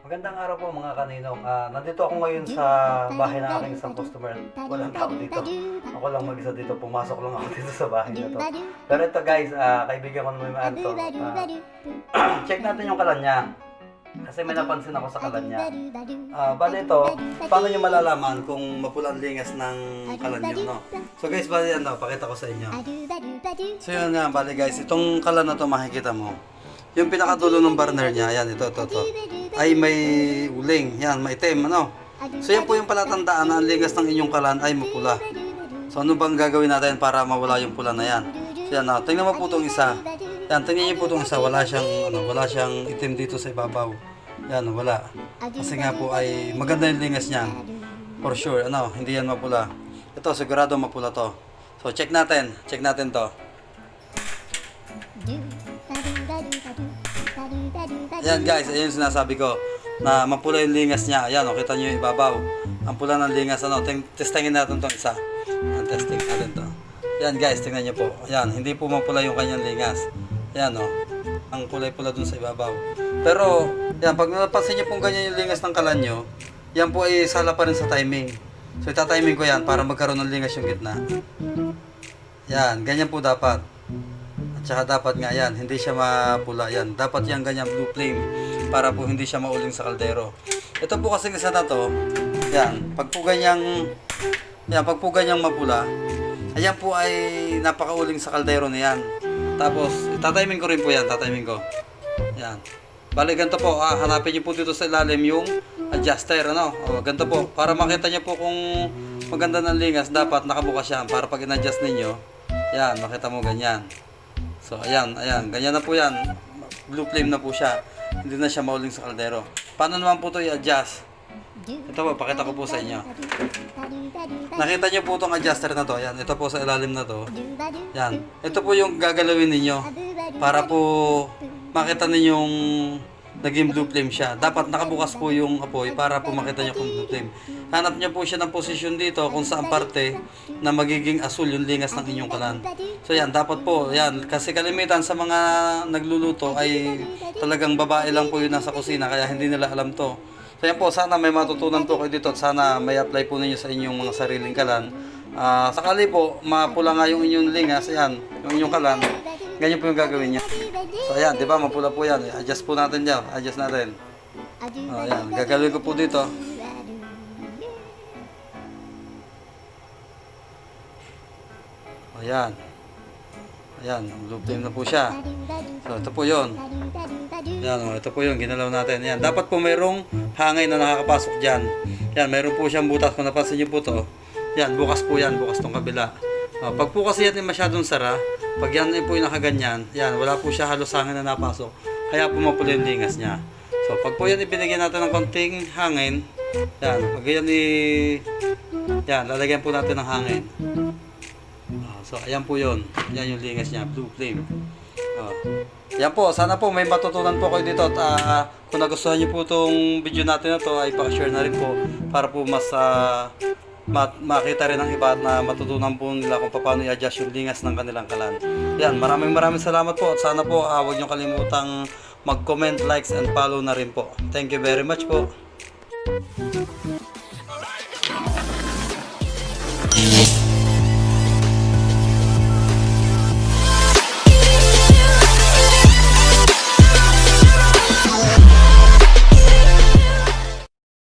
Magandang araw po mga kaninong. Nandito ako ngayon sa bahay ng aking isang customer. Walang tao dito. Ako lang mag-isa dito. Pumasok lang ako dito sa bahay na to. Pero ito guys, kaibigan ko naman may to. Check natin yung kalan niya. Kasi may napansin ako sa kalan niya. Bale ito, paano nyo malalaman kung mapula ang lingas ng kalan niyo, no? So guys, bale yan, pakita ko sa inyo. So yun nga, bale guys, itong kalan na to makikita mo. Yung pinakadulo ng burner niya, yan, ito. Ay may uling, yan, maitim, ano? So yan po yung palatandaan na ang lingas ng inyong kalan ay mapula. So ano bang gagawin natin para mawala yung pula na yan? So yan, tingnan mo po itong isa. Yan, tingnan niyo po itong isa, wala siyang itim dito sa ibabaw. Yan, wala. Kasi nga po ay maganda yung lingas niyan. For sure, hindi yan mapula. Ito, sigurado mapula to. So check natin to. Yan guys, ayun yung sinasabi ko na mapula yung lingas niya. Ayan, kita nyo yung ibabaw. Ang pula ng lingas, testingin natin itong isa. Testing natin to. Yan guys, tingnan nyo po. Ayan, hindi po mapula yung kanyang lingas. Ayan ang kulay pula dun sa ibabaw. Pero, yan, pag napansin nyo pong ganyan yung lingas ng kalan nyo, yan po ay sala pa rin sa timing. So itatiming ko yan para magkaroon ng lingas yung gitna. Yan, ganyan po dapat. Tsaka dapat nga yan, hindi siya mapula yan. Dapat yan ganyan blue flame para po hindi siya mauling sa kaldero. Ito po kasi isa na to, yan, pag po ganyang mapula, ayan po ay napakauling sa kaldero na yan. Tapos, tatiming ko rin po yan, Yan. Bali, ganito po, hanapin niyo po dito sa ilalim yung adjuster, ganito po, para makita niyo po kung maganda ng lingas, dapat nakabukas yan, para pag in-adjust ninyo, yan, makita mo ganyan. So, ayan, ganyan na po yan. Blue flame na po siya. Hindi na siya mauling sa kaldero. Paano naman po ito i-adjust? Ito po, pakita ko po sa inyo. Nakita nyo po itong adjuster na to. Ayan, ito po sa ilalim na to. Yan. Ito po yung gagalawin ninyo para po makita ninyong naging blue flame siya. Dapat nakabukas po yung apoy para po makita nyo kung blue flame. Hanap nyo po siya ng posisyon dito kung saan parte na magiging asul yung lingas ng inyong kalan. So yan, dapat po, yan, kasi kalimitan sa mga nagluluto ay talagang babae lang po yun nasa kusina kaya hindi nila alam to. So yan po, sana may matutunan po kayo dito at sana may apply po ninyo sa inyong mga sariling kalan. Sakali po, mapula nga yung inyong lingas, yan, yung inyong kalan, ganyan po yung gagawin niya. So ayan, di ba, mapula po yan. Adjust po natin dyan, adjust natin. Ayan, gagawin ko po dito. Ayan. Ayan, blue flame na po siya. So, ito po yun. Ayan, ito po yun, ginalaw natin. Ayan, dapat po mayroong hangin na nakakapasok dyan. Ayan, mayroon po siyang butas. Kung napansin niyo po to, ayan, bukas po yan, bukas tong kabila. Pag po kasi yan ay masyadong sara, pag yan po yung nakaganyan, ayan, wala po siya halos hangin na napasok. Kaya po mapula yung lingas niya. So, pag po yan ibinigyan natin ng konting hangin, ayan, pag yan yan, lalagyan po natin ng hangin. So, ayan po yun. Yan yung lingas niya, blue flame. Yan po, sana po may matutunan po kayo dito. At kung nagustuhan niyo po itong video natin na to, ay pakishare na rin po para po mas makita rin ng iba at na matutunan po nila kung paano i-adjust yung lingas ng kanilang kalan. Yan, maraming salamat po at sana po huwag niyo kalimutang mag-comment, likes, and follow na rin po. Thank you very much po.